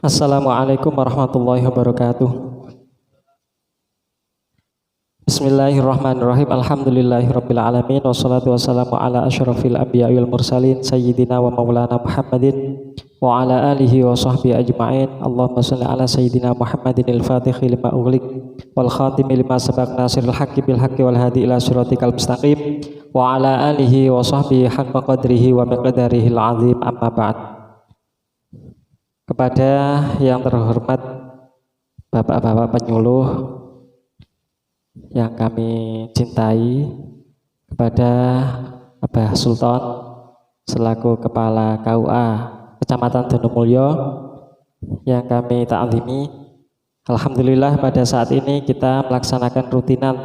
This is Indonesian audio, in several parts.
Assalamualaikum warahmatullahi wabarakatuh. Bismillahirrahmanirrahim. Alhamdulillahirabbil alamin wassalatu wassalamu ala asyrafil anbiya'i wal mursalin sayyidina wa maulana Muhammadin wa ala alihi wa sahbihi ajma'in. Allahumma shalli ala sayyidina Muhammadin al-Fatihi lima ughliq wal khatimi lima sabaq nasiril haqqi bil haqqi wal hadi ila siratikal mustaqim wa ala alihi wa sahbihi haqqa qadrihi wa miqdarihi al-azim, amma ba'd. Kepada yang terhormat bapak-bapak penyuluh yang kami cintai, kepada Abah Sultan selaku Kepala KUA Kecamatan Donomulyo yang kami ta'zimi, alhamdulillah pada saat ini kita melaksanakan rutinan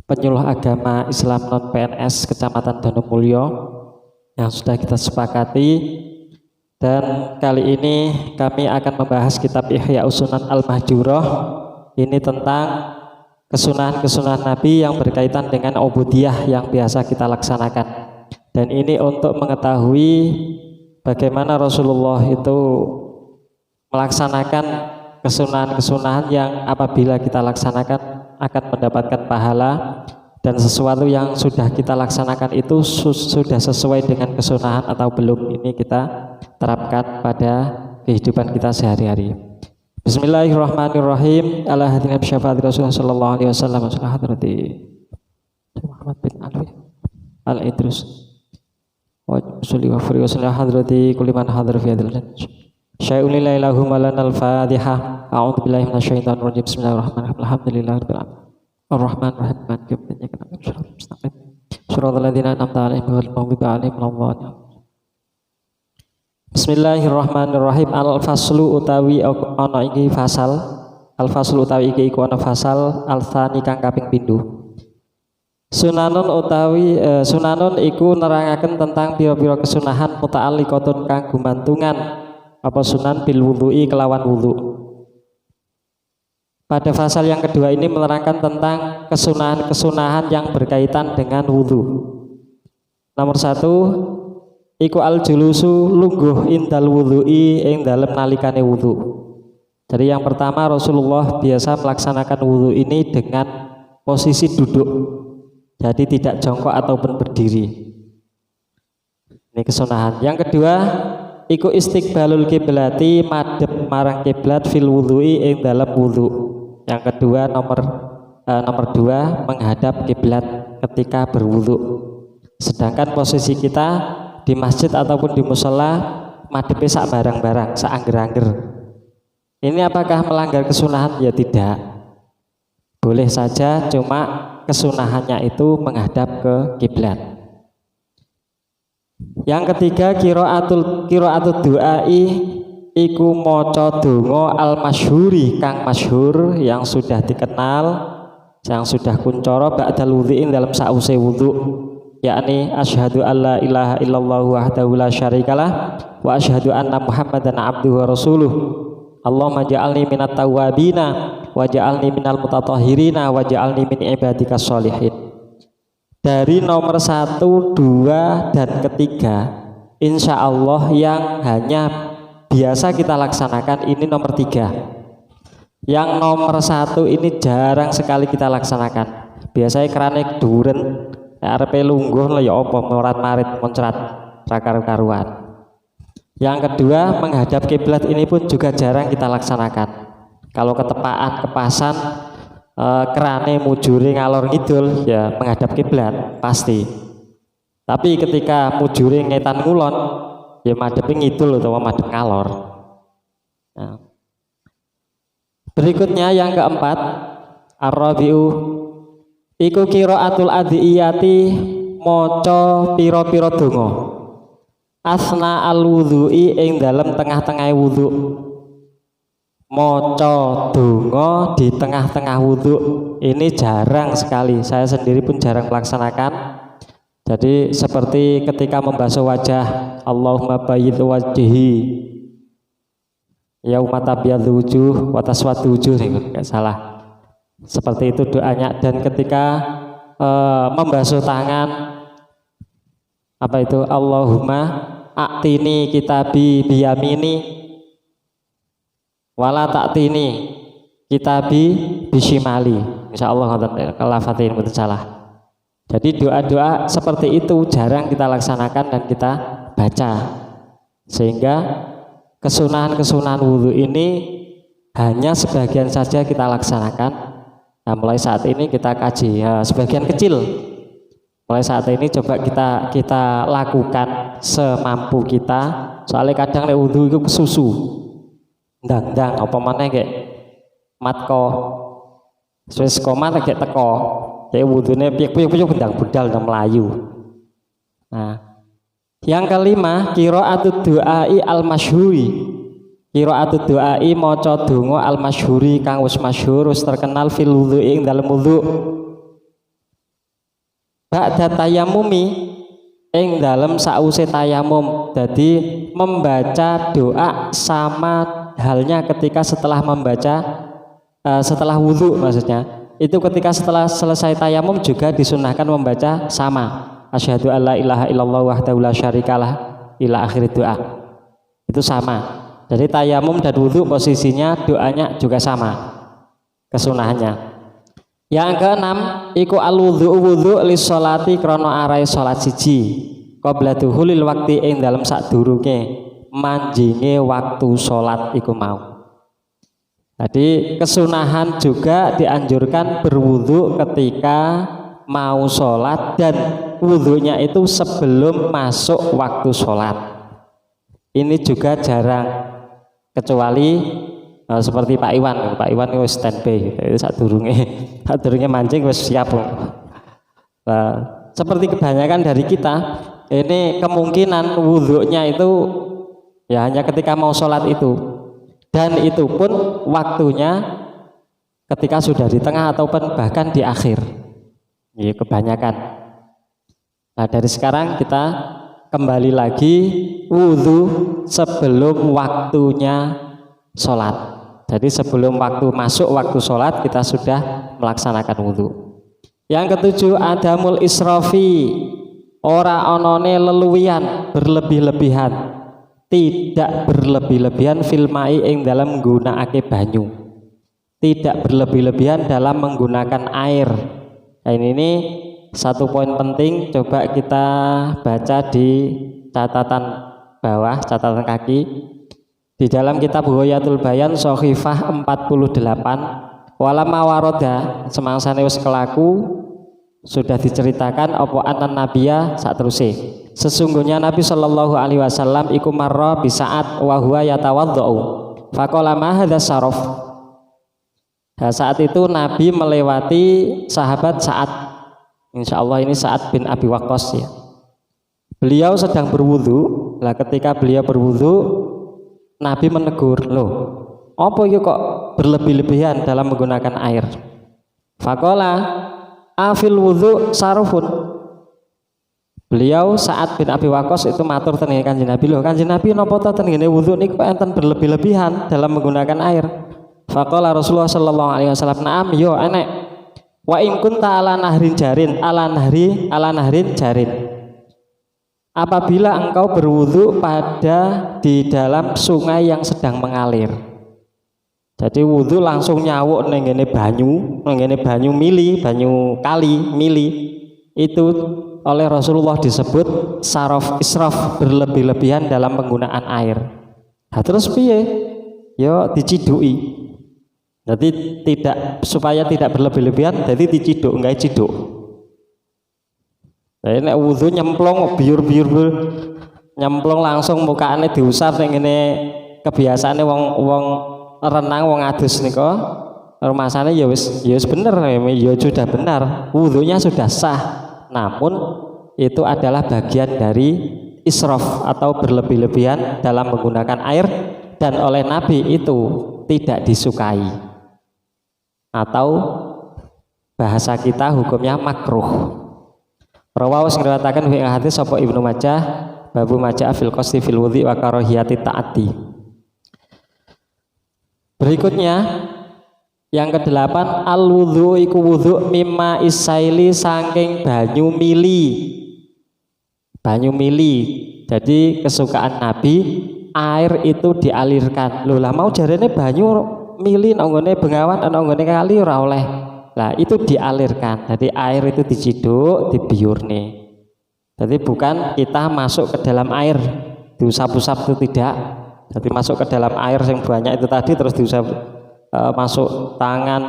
penyuluh agama Islam non PNS Kecamatan Donomulyo yang sudah kita sepakati. Dan kali ini kami akan membahas kitab Ihya Sunan Al-Mahjurah. Ini tentang kesunahan-kesunahan Nabi yang berkaitan dengan ubudiyah yang biasa kita laksanakan. Dan ini untuk mengetahui bagaimana Rasulullah itu melaksanakan kesunahan-kesunahan yang apabila kita laksanakan akan mendapatkan pahala, dan sesuatu yang sudah kita laksanakan itu sudah sesuai dengan kesunahan atau belum, ini kita terapkan pada kehidupan kita sehari-hari. Bismillahirrahmanirrahim. Ala hadina bisyafaati Rasulullah sallallahu alaihi wasallam wa hadrati Muhammad bin Alwi Al-Idrus wa salli wa furi wa salli hadrati kulli man hadar fi hadal syai'un lillahi lahum lanal fatihah. A'udzu billahi minasyaitonir rajim. Bismillahirrahmanirrahim. Alhamdulillahirabbil alamin. Ar-Rahmanir-Rahim. Maliki yaumiddin. Iyyaka na'budu wa iyyaka nasta'in. Shiratal ladzina an'amta 'alaihim ghairil maghdubi 'alaihim waladdallin. Bismillahirrahmanirrahim. Al-faslu utawi ana iki fasal. Al-faslu utawi iki iku ana fasal al-tsani kang kaping pindho. Sunanun utawi sunanun iku nerangaken tentang pira-pira kesunahan muta'alliqatun kang gumantungan apa sunan bil wudhu'i kelawan wudhu. Pada fasal yang kedua ini menerangkan tentang kesunahan-kesunahan yang berkaitan dengan wudhu. Nomor 1 iku al-julusu lungguh indal wudhu'i ing dalem nalikane wudhu. Jadi yang pertama, Rasulullah biasa melaksanakan wudhu ini dengan posisi duduk, jadi tidak jongkok ataupun berdiri. Ini kesunahan. Yang kedua iku istiqbalul kiblati madhep marang kiblat fil wudhu'i ing dalem wudhu. Yang kedua nomor 2 menghadap kiblat ketika berwudhu. Sedangkan posisi kita di masjid ataupun di mushola madhepe sak barang-barang, sak angger-angger. Ini apakah melanggar kesunahan? Ya tidak. Boleh saja, cuma kesunahannya itu menghadap ke kiblat. Yang ketiga qiraatul du'ai iku maca donga al-masyhuri kang masyhur, yang sudah dikenal, yang sudah kuncoro ba'dal wudhu'in dalam sause wudhu, yakni asyhadu alla ilaha illallah wahdahu la syarikalah wa asyhadu anna muhammadan abduhu wa rasuluh. Allahumma ja'alni minat tawwabina wa ja'alni minal mutatahhirina wa ja'alni min ibadikas sholihin. Dari nomor 1, 2 dan ketiga insya Allah yang hanya biasa kita laksanakan ini nomor 3. Yang nomor 1 ini jarang sekali kita laksanakan. Biasanya kerane duren arepe lungguh lah ya apa morat marit moncrat rakar-karuan. Yang kedua menghadap kiblat ini pun juga jarang kita laksanakan. Kalau ketepaan kepasan kerane mujure ngalor ngidul ya menghadap kiblat pasti. Tapi ketika mujure ngetan ngulon ya madhep ngidul atau madhep ngalor. Nah. Berikutnya yang keempat, ar-rabi'u iku qiraatul adhiyati maca pira-pira donga. Asna al-wudhu'i ing dalem tengah-tengah wudhu. Maca donga di tengah-tengah wudhu ini jarang sekali. Saya sendiri pun jarang melaksanakan. Jadi seperti ketika membasuh wajah, Allahumma bayyid wajhi yauma tabyaddu wujuh wa taswaddu wujuh, enggak salah. Seperti itu doanya. Dan ketika membasuh tangan Apa itu? Allahumma a'tini kitabi biyamini wala ta'tini kitabi bishimali. Insyaallah kalau fatin betul salah. Jadi doa-doa seperti itu jarang kita laksanakan dan kita baca, sehingga kesunahan-kesunahan wudhu ini hanya sebagian saja kita laksanakan. Nah, mulai saat ini kita kaji ya, sebagian kecil. Mulai saat ini coba kita lakukan semampu kita. Soalnya kadang lek wudhu itu susu, ndang-ndang apa maneh kayak matko, wis komat kayak teko, kayak wudhunya piye-piye bendang budal dan Melayu. Nah, yang kelima qiraatud du'ai al-masyhuri. Qiraatud du'ai maca donga al-masyhuri kang wis masyhur, wis terkenal fil wudhu ing dalem wudhu. Ba'da tayamumi ing dalem sause tayamum. Jadi membaca doa sama halnya ketika setelah membaca setelah wudhu, maksudnya itu ketika setelah selesai tayamum juga disunahkan membaca sama asyhadu alla ilaha illallah wahdahu la syarikalah ila akhir doa. Itu sama. Jadi tayamum dan wudhu posisinya doanya juga sama kesunahannya. Yang keenam iku al-wudhu li sholati krana arai salat siji qabla duhulil waqti ing dalem sadurunge manjinge waktu salat iku mau. Jadi kesunahan juga dianjurkan berwudhu ketika mau sholat dan wudhunya itu sebelum masuk waktu sholat. Ini juga jarang, kecuali seperti Pak Iwan. Pak Iwan itu standby, itu saat durungnya mancing wis siap. Seperti kebanyakan dari kita, ini kemungkinan wudhunya itu ya hanya ketika mau sholat itu, dan itu pun waktunya ketika sudah di tengah ataupun bahkan di akhir. Ya, kebanyakan. Nah, dari sekarang kita kembali lagi wudhu sebelum waktunya sholat. Jadi sebelum waktu masuk waktu sholat kita sudah melaksanakan wudhu. Yang ketujuh adamul israfi, ora onone leluwian berlebih-lebihan, tidak berlebih-lebihan fil mai ing dalam nggunakake banyu, tidak berlebih-lebihan dalam menggunakan air. Nah, ini satu poin penting, coba kita baca di catatan bawah, catatan kaki. Di dalam kitab Ghayatul Bayan Shahifah 48, walama waroda semangsane wis kelaku sudah diceritakan apa anan nabiya saat terusé. Sesungguhnya Nabi Shallallahu alaihi wasallam iku marra bi saat wa huwa yatawaddau. Faqala ma hadza saraf. Nah, saat itu Nabi melewati sahabat Sa'ad. Insyaallah ini Sa'ad bin Abi Waqqas ya. Beliau sedang berwudu. Nah, ketika beliau berwudu Nabi menegur, loh, apa itu kok berlebih-lebihan dalam menggunakan air? Faqala afil wudhu sarufun. Beliau Sa'ad bin Abi Waqqas itu matur teng Kanjeng Nabi, loh Kanjeng Nabi napa to ten ngene wudhu niku enten berlebih-lebihan dalam menggunakan air? Faqala Rasulullah sallallahu alaihi wasallam, "Na'am, yo enek. Wa in kunta ala nahrin jarin." Apabila engkau berwudu di dalam sungai yang sedang mengalir. Jadi wudu langsung nyawuk neng ngene banyu mili, banyu kali mili. Itu oleh Rasulullah disebut saraf israf, berlebih-lebihan dalam penggunaan air. Nah, terus piye? Yo dicidui. Jadi supaya tidak berlebih-lebihan, jadi diciduk, enggak ciduk. Nah, nek wudu nyemplung biur-biur nyemplung langsung mukane diusap ning ngene kebiasaane wong renang wong adus nika. Rumasane ya wis bener, ya sudah benar. Wudunya sudah sah. Namun itu adalah bagian dari israf atau berlebih-lebihan dalam menggunakan air, dan oleh Nabi itu tidak disukai. Atau bahasa kita hukumnya makruh. Rawahu ngriwayataken ing hadis sapa Ibnu Majah, babu majah fil qasdi fil wudhi wa karahiyati ta'ati. Berikutnya yang kedelapan al wudhu iku wudhu mimma isaili saking banyu mili. banyu mili. Jadi kesukaan Nabi air itu dialirkan. Lho lah mau jarene banyu mili nang nggone bengawan ana nggone kali ora oleh. Lah itu dialirkan. Jadi air itu diciduk, dibiurne. Jadi bukan kita masuk ke dalam air diusap-usap, itu tidak. Jadi masuk ke dalam air yang banyak itu tadi terus diusap, masuk tangan,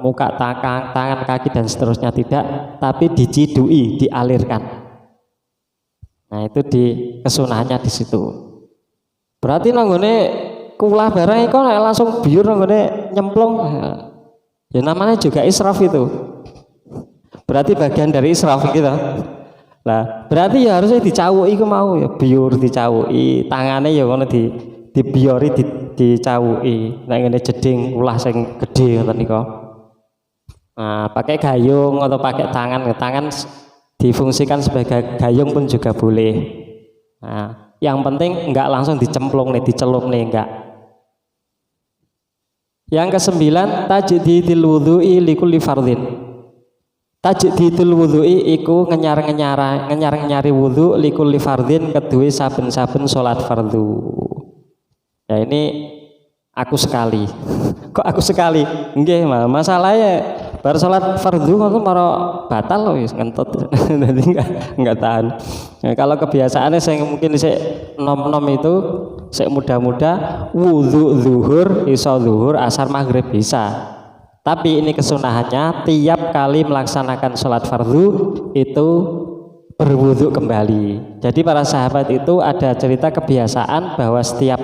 muka, tangan, kaki dan seterusnya, tidak, tapi dicidui, dialirkan. Nah itu di kesunahannya di situ. Berarti nanggone kulah barang itu langsung biur nanggone nyemplung, ya namanya juga israf itu. Berarti bagian dari israf gitu. Lah, berarti ya harusnya dicawuki ku mau ya biur dicawuki, tangane ya ngono dibiori dicawuki. Nek ngene jeding ulah sing gedhe ngoten nika. Nah, pakai gayung atau pakai tangan difungsikan sebagai gayung pun juga boleh. Nah, yang penting enggak langsung dicemplung nih, dicelup nih enggak. Yang ke-9 tajdidil wudhu'i likulli fardhin. Tajdidul wudhu'i iku ngenyar-nyari wudhu likulli fardhin kedue saben-saben salat fardu. Ya ini aku sekali. Kok aku sekali? Nggih, masalahnya bar salat fardu ngono maro batal wis ngentut. Jadi enggak tahan. Ya, kalau kebiasaannya saya mungkin sik nom-nom itu sik muda-muda wudhu zuhur, iso zuhur, asar maghrib bisa. Tapi ini kesunahannya tiap kali melaksanakan sholat fardu itu berwudhu kembali. Jadi para sahabat itu ada cerita kebiasaan bahwa setiap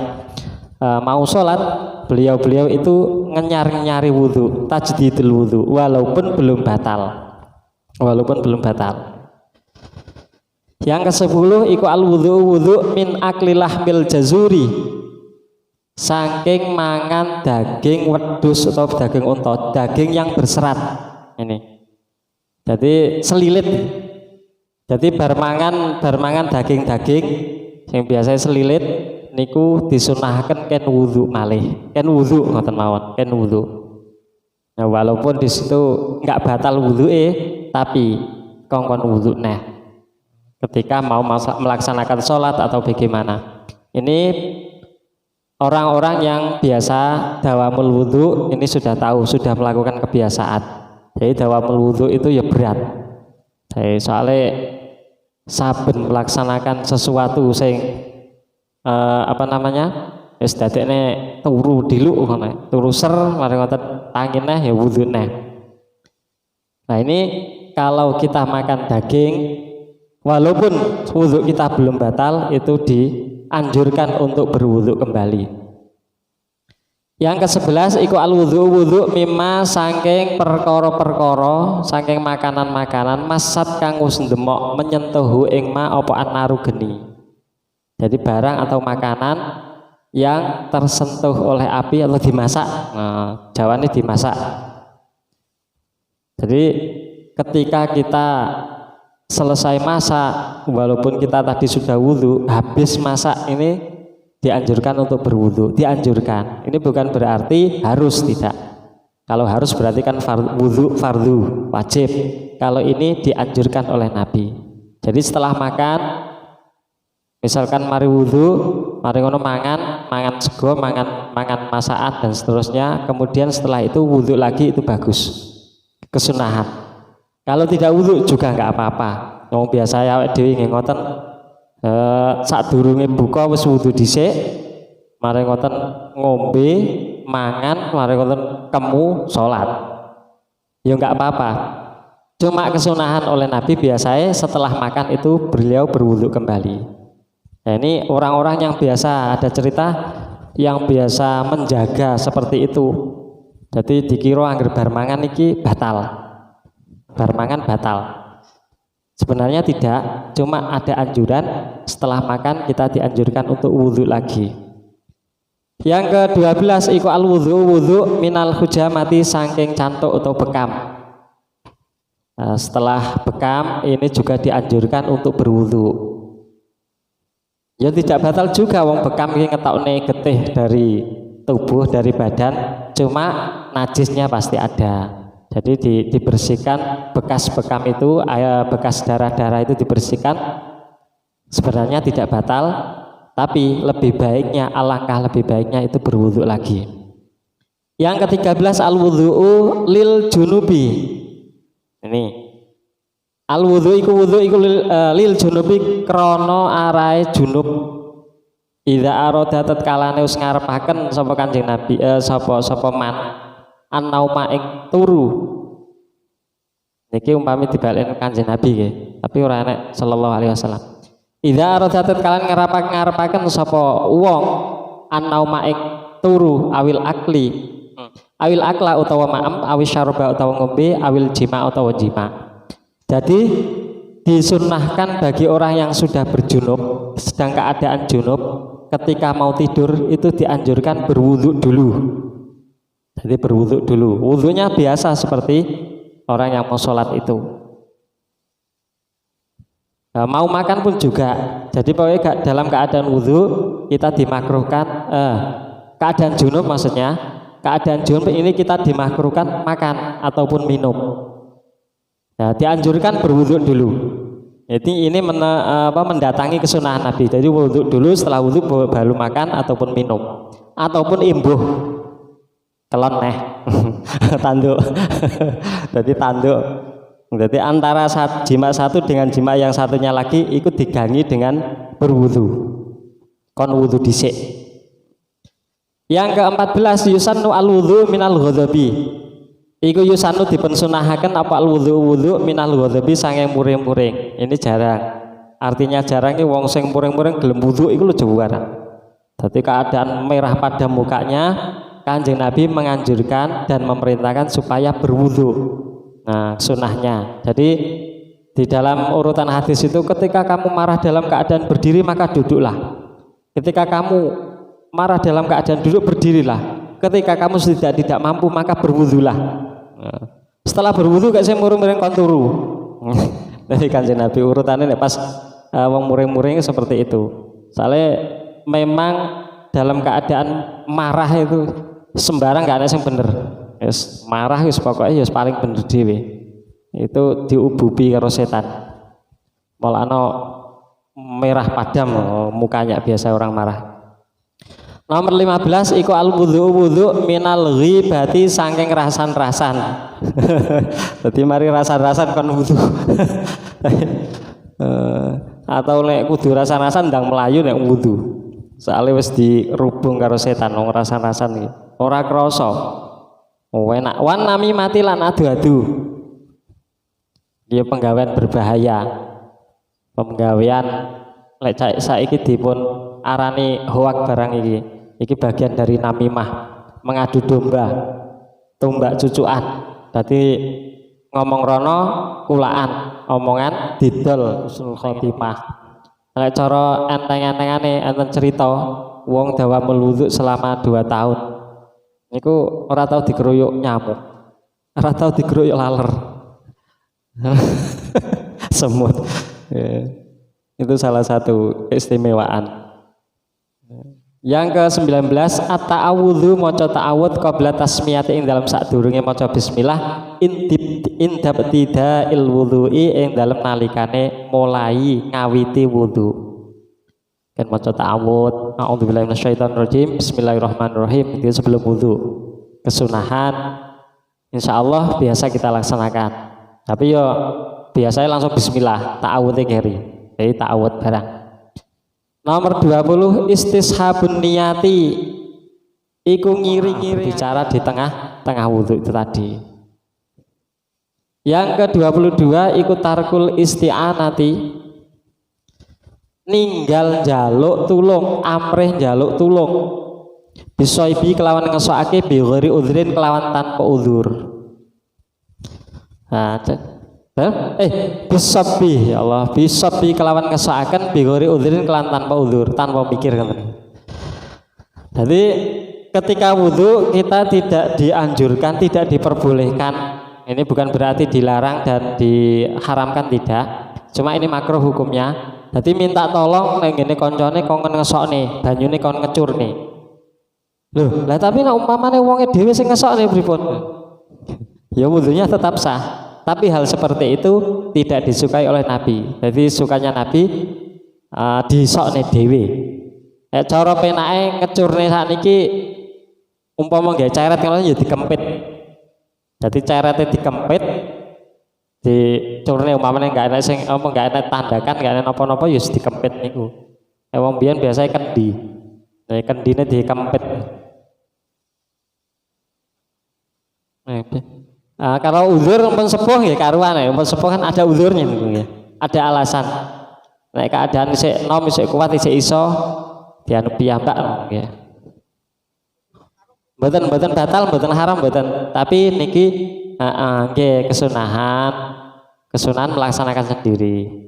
mau sholat beliau itu nyari wudhu, tajdidul wudhu walaupun belum batal. Yang ke-10 iku al wudhu min aklilah mil jazuri. Saking mangan daging wedhus atau daging unta, daging yang berserat ini. Jadi selilit. Jadi bar mangan daging-daging yang biasa selilit niku disunahkan ken wudhu malih. Ken wudhu ngoten mawon, ken wudhu. Nah, walaupun di situ enggak batal wudhuke, tapi kongkon wudhu nah. Ketika mau melaksanakan sholat atau bagaimana. Ini orang-orang yang biasa dawamul wudhu ini sudah tahu, sudah melakukan kebiasaan. Jadi dawamul wudhu itu ya berat. Jadi soalnya saben melaksanakan sesuatu sing wis dadekne turu diluk ngono. Turu ser mari ngoten tangine ya wudhune. Nah, ini kalau kita makan daging walaupun wudhu kita belum batal itu dianjurkan untuk berwudhu kembali. Yang ke-11 iku al wudhu mimma saking perkara-perkara saking makanan-makanan masat kang wis ndemok menyentuh ing ma apa anaru geni. Jadi barang atau makanan yang tersentuh oleh api atau dimasak. Nah, jawane dimasak. Jadi ketika kita selesai masak, walaupun kita tadi sudah wudhu, habis masak ini dianjurkan untuk berwudhu. Dianjurkan. Ini bukan berarti harus, tidak. Kalau harus berarti kan wudhu fardu, wajib. Kalau ini dianjurkan oleh Nabi. Jadi setelah makan, misalkan mari wudhu, mari ngono mangan sego, mangan masakan dan seterusnya. Kemudian setelah itu wudhu lagi itu bagus. Kesunahan. Kalau tidak wudhu juga nggak apa-apa. Wong biasa ya awake dhewe nggih ngoten. Sadurunge buka wis wudhu dhisik. Mari ngoten ngombe, mangan, mari ngoten kemu salat. Ya nggak apa-apa. Cuma kesunahan oleh Nabi biasanya setelah makan itu beliau berwudhu kembali. Nah, ini orang-orang yang biasa ada cerita yang biasa menjaga seperti itu. Jadi dikira angger bar mangan iki batal. Bar mangan batal. Sebenarnya tidak, cuma ada anjuran setelah makan kita dianjurkan untuk wudhu lagi. Yang ke-12 iku al wudhu minal hujamati saking cantuk atau bekam. Nah, setelah bekam ini juga dianjurkan untuk berwudhu. Ya tidak batal juga wong bekam iki ngetokne getih dari tubuh, dari badan, cuma najisnya pasti ada. Jadi dibersihkan bekas bekam itu, bekas darah-darah itu dibersihkan, Sebenarnya tidak batal, tapi lebih baiknya, alangkah lebih baiknya itu berwudu lagi. Yang ke-13 al-wudhu'u lil junubi. Ini al-wudhu iku lil junubi krana arahe junub. Idza arada tatkalane wis ngarepaken sapa Kanjeng Nabi sapa man an-nauma ing turu. Niki umpami dibalen Kanjeng Nabi nggih, tapi ora enek sallallahu alaihi wasallam. Idza arada tatkalane ngarepaken sapa wong an-nauma ing turu awil akli. Awil akla utawa ma'am, awil syarba utawa ngombe, awil jima utawa jima. Jadi disunnahkan bagi orang yang sudah berjunub, sedang keadaan junub, ketika mau tidur itu dianjurkan berwudu dulu. Jadi berwudu dulu. Wudunya biasa seperti orang yang mau sholat itu. Nah, mau makan pun juga. Jadi pokoknya dalam keadaan wudu kita dimakruhkan, keadaan junub maksudnya. Keadaan junub ini kita dimakruhkan makan ataupun minum. Nah, dianjurkan berwudu dulu. Jadi ini mendatangi kesunahan Nabi. Jadi wudu dulu, setelah wudu baru makan ataupun minum, ataupun imbuh kelon neh tanduk. Jadi tanduk. Jadi antara jima satu dengan jima yang satunya lagi ikut digangi dengan berwudu. Kon wudu dhisik. Yang ke-14 yusannu al-wudhu minal ghadabi. Iku yusannu dipunsunahaken apa al-wudhu minal ghadabi sange muring-muring. Ini jarang. Artinya jarang iki wong sing muring-muring gelem wudu iku lho jarang. Dadi keadaan merah pada mukanya, Kanjeng Nabi menganjurkan dan memerintahkan supaya berwudu. Nah, sunahnya. Jadi di dalam urutan hadis itu ketika kamu marah dalam keadaan berdiri maka duduklah. Ketika kamu marah dalam keadaan duduk berdirilah. Ketika kamu tidak mampu maka berwudulah. Setelah berwudu gak saya muring-muring konturu. Dari Kanjeng Nabi urutannya pas wong muring-muring seperti itu. Soalnya memang dalam keadaan marah itu sembarang gak ada yang bener. Yes, marah wis pokoknya yes, paling bener dhewe. Itu diububi karo setan. Malano merah padam mukanya biasa orang marah. Nomor 15 iku al-wudhu minal ghibati saking rasan-rasan. Dadi mari rasan-rasan kon wudu. Atau nek kudu rasan-rasan ndang melayu nek wudu. Soale wis dirubung karo setan wong rasan-rasan iki. Ora krasa. Enak wan nami mati lan adu-adu. Dia penggawean berbahaya. Penggawean lek saiki dipun arani hoak barang iki. Iki bagian dari namimah, mengadu domba, tombak cucuan. Berarti ngomong rono kulaan, omongan didol usul khotimah. Lek cara enteng-entengane enten cerita wong dawa meluduk selama 2 tahun. Niku ora tau dikeroyok nyamuk. Ora tau dikeroyok laler. Semut. Itu salah satu keistimewaan. Yang ke-19 at-ta'awudhu maca ta'awud qabla tasmiyati ing dalam sadurunge maca bismillah indabtida il wudhu'i ing dalam nalikane mulai ngawiti wudu. Kan maca ta'awud a'udzubillahi minasyaitonirrajim bismillahirrahmanirrahim itu sebelum wudu. Kesunahan insyaallah biasa kita laksanakan. Tapi yo biasanya langsung bismillah, ta'awudnya keri. Jadi ta'awud barang. Nomor 20 istishabun niyati. Iku ngiri-ngiri bicara di tengah wudu itu tadi. Yang ke-22 iku tarkul isti'anati. Ninggal njaluk tulung, amrih njaluk tulung. Bisoibi kelawan ngesokake bi ghairi udhrin kelawan tanpa udzur. Nah, bisabi ya Allah bisabi kelawan ngesakaken bigori udhurin kelawan tanpa udzur tanpa pikir kan. Jadi ketika wudhu kita tidak dianjurkan, tidak diperbolehkan. Ini bukan berarti dilarang dan diharamkan, tidak. Cuma ini makruh hukumnya. Jadi minta tolong neng gini koncone kon ngesokne, banyune kon ngecurne. Loh, lah tapi nek umpamane wonge dhewe sing ngesokne pripun? Ya wudhunya tetap sah. Tapi hal seperti itu tidak disukai oleh Nabi. Jadi sukanya Nabi disokne dhewe. Nek cara penake ngecurne sakniki umpama nggawe ceret kalau ya dikempit. Jadi cerete dikempit dicurne umpamane enggak enak sing enggak enak tandakan, enggak enak napa-napa ya dikempit niku. Wong biyen biasanya kendi. Nah, kendine dikempit. Kalau uzur pun sepuh ya karuan ya, pun sepuh kan ada uzurnya niku ya. Ada alasan. Nek keadaan isih nom isih kuat isih iso dianu piyambak ya. Mboten batal, mboten haram mboten. Tapi niki nggih kesunahan melaksanakan sendiri.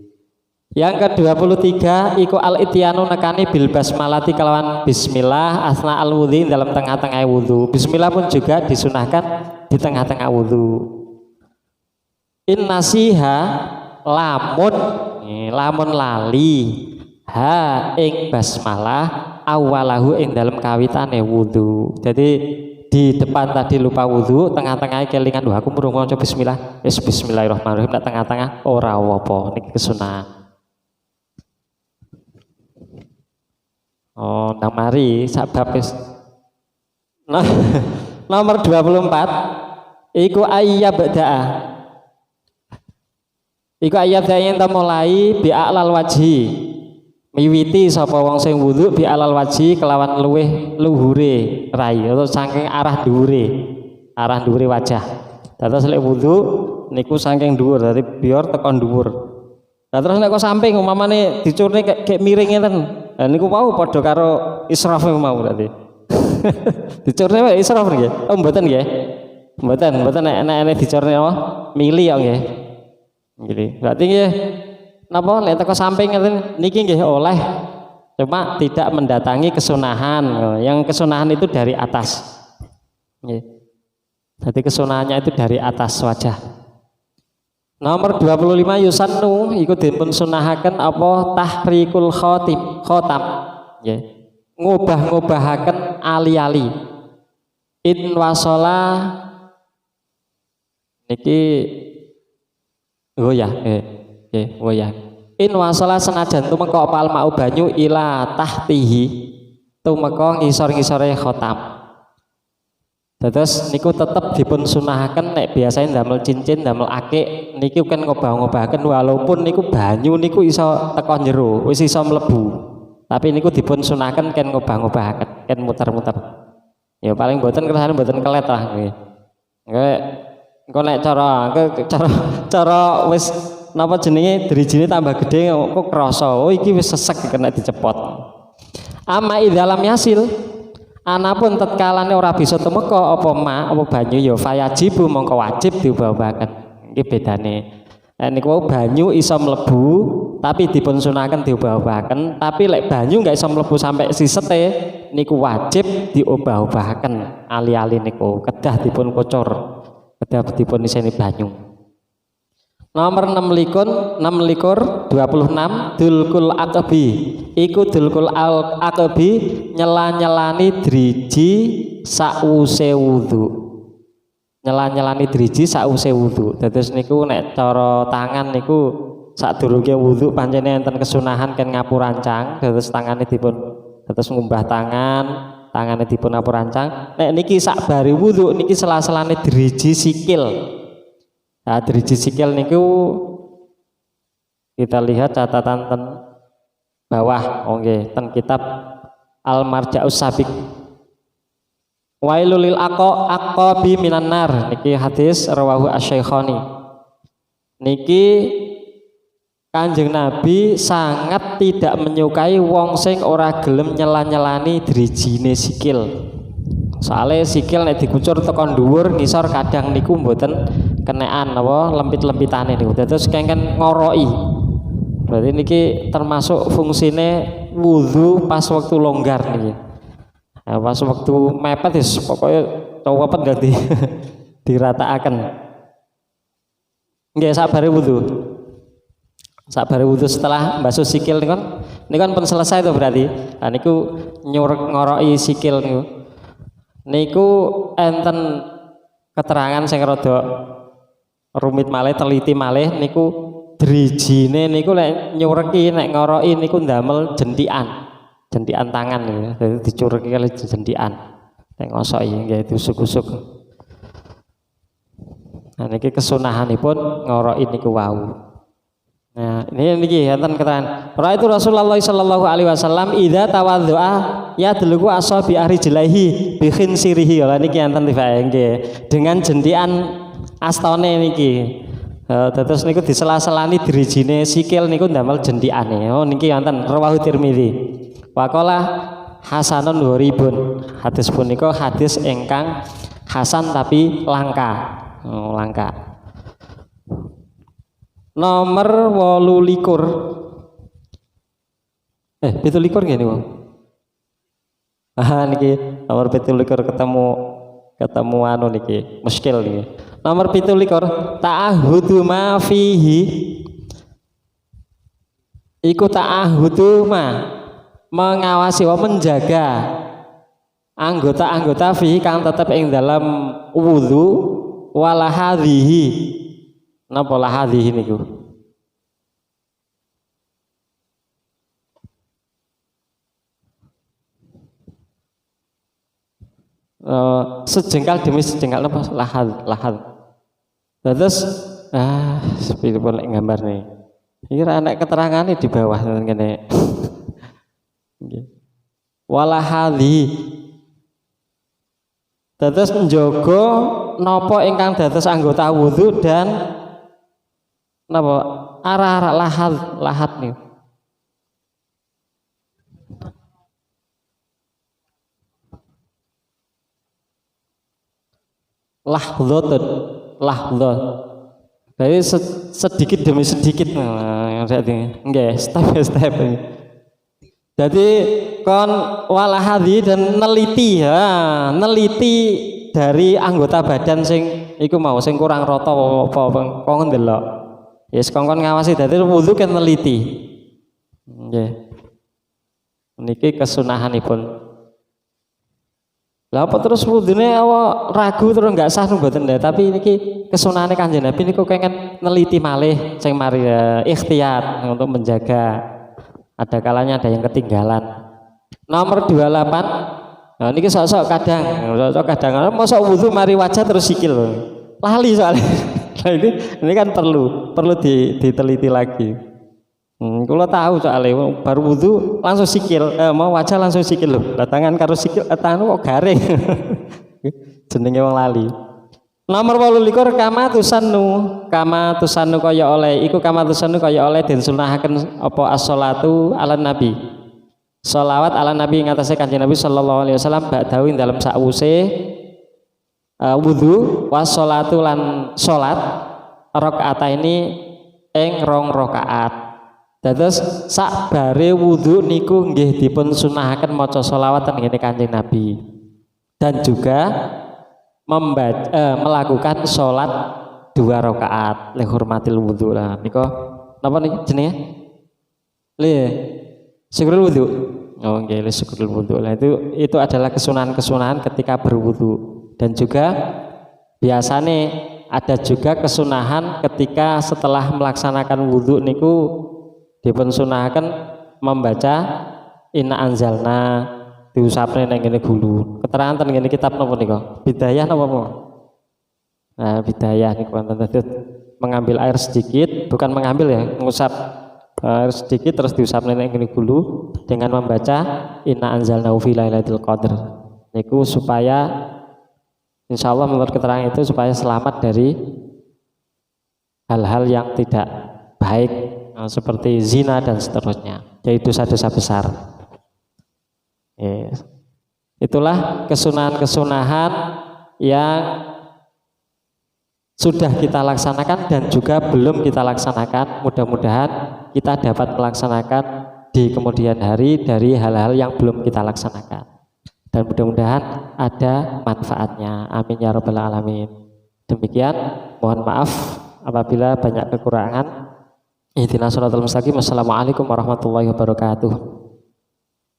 Yang ke-23 iku al-ityanu nekani bil basmalati kelawan bismillah asna al-wudhi dalam tengah-tengah wudu. Bismillah pun juga disunahkan di tengah-tengah wudu. In nasiha lamun lali ha ing basmalah awalahu ing dalam kawitane wudu. Jadi di depan tadi lupa wudu, tengah-tengah kelingan wah aku murung maca bismillah. Bismillahirrahmanirrahim nek tengah-tengah ora apa niki kesunahan. Oh, nang mari sabab wis. Nah, nomor 24 iku ayyabda'a. Iku ayyabda'a yen ta mulai bi a'lal wajhi. Miwiti sapa wong sing wudu bi a'lal wajhi kelawan luweh luhure rai atau saking arah dhuwure wajah. Dados lek wudu niku saking dhuwur dadi biar tekan dhuwur. Lah terus nek kok samping umpamane dicurne kayak miring ngeten. Lah niku mau padha karo israf mau berarti. Dicurne wae israf nggih. Oh mboten nggih. Mboten nek dicurne apa? Mili ya nggih. Nggih. Berarti nggih napa nek teko samping ngeten niki nggih oleh cuma tidak mendatangi kesunahan. Yang kesunahan itu dari atas. Nggih. Jadi kesunahannya itu dari atas wajah. Nomor 25 yusannu iku dipun sunahaken apa tahrikul khotam nggih. Ngubah-ngubahaken ali-ali. In wasala niki goyah goyah. In wasala senajan tumeka apa mau banyu ila tahtihi tumeka ngisor-ngisore khotam. Terus niku tetep dipun sunahaken nek biasanya damel cincin, damel akik niki kan ngobah-ngobahaken walaupun niku banyu niku iso teko njero, wis iso mlebu. Tapi niku dipun sunahaken kan ngobah-ngobahaken, kan muter-muter. Ya paling mboten kersane mboten kelet lah nggih. Nggih. Engko nek cara wis napa jenenge drijine tambah gede kok krasa. Oh iki wis sesek kena dicepot. Ama idzalam yasil anapun tetkalane ora bisa tumeka apa banyu ya fayajibu mongko wajib diubahaken. Iki bedane. Niku banyu iso mlebu tapi dipun sunahaken diubah-ubahaken, tapi lek banyu enggak iso mlebu sampai sisete niku wajib diubah-ubahaken. Ali-ali niku kedah dipun kocor, kedah dipun iseni banyu. Nomor 26 dulkul aqbi iku dulkul aqbi nyela-nyelani driji sause wudu. Nyela-nyelani driji sause wudu. Dados niku nek cara tangan niku sadurunge wudu pancene enten kesunahan ken ngapurancang, dados tangane dipun dados ngumbah tangane dipun ngapurancang. Nek niki sakbare wudu niki sela-selane driji sikil. Nah, driji sikil niku kita lihat catatan ten bawah, oke, ten kitab Al-Marja'us Sabiq. Wailulil aqabi minan nar niki hadis rawahu asy-Syaikhani. Niki Kanjeng Nabi sangat tidak menyukai wong sing ora gelem nyela-nyelani drijine sikil. Soalnya sikil nek dikucur tekan dhuwur ngisor kadang niku mboten kenekan apa lempit-lempitane niku. Terus kengken ngoroki. Berarti niki termasuk fungsine wudu pas waktu longgar niki. Nah, pas waktu mepet wis pokoke cowopet ganti dirataaken. Nggih sabare wudu. Sabare wudu setelah basuh sikil niku kan pun selesai to berarti. Nah niku ngoroki sikil niku. Niku enten keterangan sing rada rumit malih teliti malih niku drijine niku lek nyureki nek ngoroki niku ndamel jentikan tangan ya. Dadi dicureki kali jentikan. Nek ngosoki nggih diusuk-usuk. Nah niki kesunahanipun ngoroki niku wau. Nah, ini niki enten keterangan. Ra'aitu Rasulullah sallallahu alaihi wasallam idza tawaddu'a yadluku asabi rijlaihi bi khinsirihi. Lah niki enten tibae nggih. Dengan jentikan astane niki. Terus niku disela-selani dirijine sikil niku ndamel jentikane. Oh niki enten rawahu Tirmidzi. Wa qala hasanun gharibun. Hadis punika hadis ingkang hasan tapi langka. Oh, langka. Nomor 28. 17 nggih niku. Niki nomor 17 ketemu anu niki, muskil niki. Nomor 17 ta'ahudu ma fihi. Iku ta'ahudu mengawasi menjaga anggota-anggota fihi kang tetep ing dalam wudu wala hadhihi. Napa lah hadhihi niku? Sejengkal demi sejengkal napa lahad. Terus seperti pun lek gambar nih. Iki ra ana keterangane di bawah ngene. Nggih. Wala hadhihi. Terus njogo napa ingkang dados anggota wudu dan napa arah-arah lahat nih. Lahdot. Jadi sedikit demi sedikit nggih, step by step. Jadi kon walahadi dan neliti dari anggota badan sing iku mau sing kurang rata apa kon ndelok. Yes, kongkon ngawasi dadi wudu kan neliti. Nggih. Niki kesunahanipun. Lah apa terus wudune ragu terus enggak sah mboten ndak, tapi niki kesunahane Kanjeng Nabi niku kengken neliti malih sing mari ikhtiyat untuk menjaga ada kalanya ada yang ketinggalan. Nomor 28. Nah niki sok-sok kadang mosok wudu mari wajah terus sikil. Lali soalnya. Nah ini kan perlu diteliti lagi. Kalau tahu soalnya baru wudu langsung sikil, mau wajah langsung sikil loh. Tangan karo sikil, tangan kok garing. Jenenge wong lali. Nomor 28 kama tusannu kaya oleh iku kama tusannu kaya oleh den sunahaken apa as-sholatu ala nabi. Sholawat ala nabi ing atase Kanjeng Nabi sallallahu alaihi wasallam ba'dawi dalam sakwuse wudu wassolatu lan sholat rakaat ini ing 2 rakaat. Dados sak bare wudu niku nggih dipun sunahaken maca sholawat ten ngene Kanjeng Nabi dan juga melakukan sholat 2 rakaat li hurmatil wudu. Lah nika napa niki jenenge? Syukurul wudu. Oh nggih, syukurul wudu. Lah itu adalah kesunahan-kesunahan ketika berwudu. Dan juga biasanya ada juga kesunahan ketika setelah melaksanakan wudhu niku dipun sunahaken membaca inna anzalna diusapne nang ngene gulu. Keterangan teng ngene kitab napa nika? Bidayah napa apa? Nah, bidayah niku wonten mengambil air sedikit, bukan mengambil ya, mengusap air sedikit terus diusapne nang ngene gulu dengan membaca inna anzalna fi lailatul qadar. Niku supaya insya Allah menurut keterangan itu supaya selamat dari hal-hal yang tidak baik seperti zina dan seterusnya, yaitu dosa-dosa besar. Itulah kesunahan-kesunahan yang sudah kita laksanakan dan juga belum kita laksanakan. Mudah-mudahan kita dapat melaksanakan di kemudian hari dari hal-hal yang belum kita laksanakan. Dan mudah-mudahan ada manfaatnya. Amin ya rabbal alamin. Demikian, mohon maaf apabila banyak kekurangan. Ihdinas shiratal mustaqim. Wassalamualaikum warahmatullahi wabarakatuh.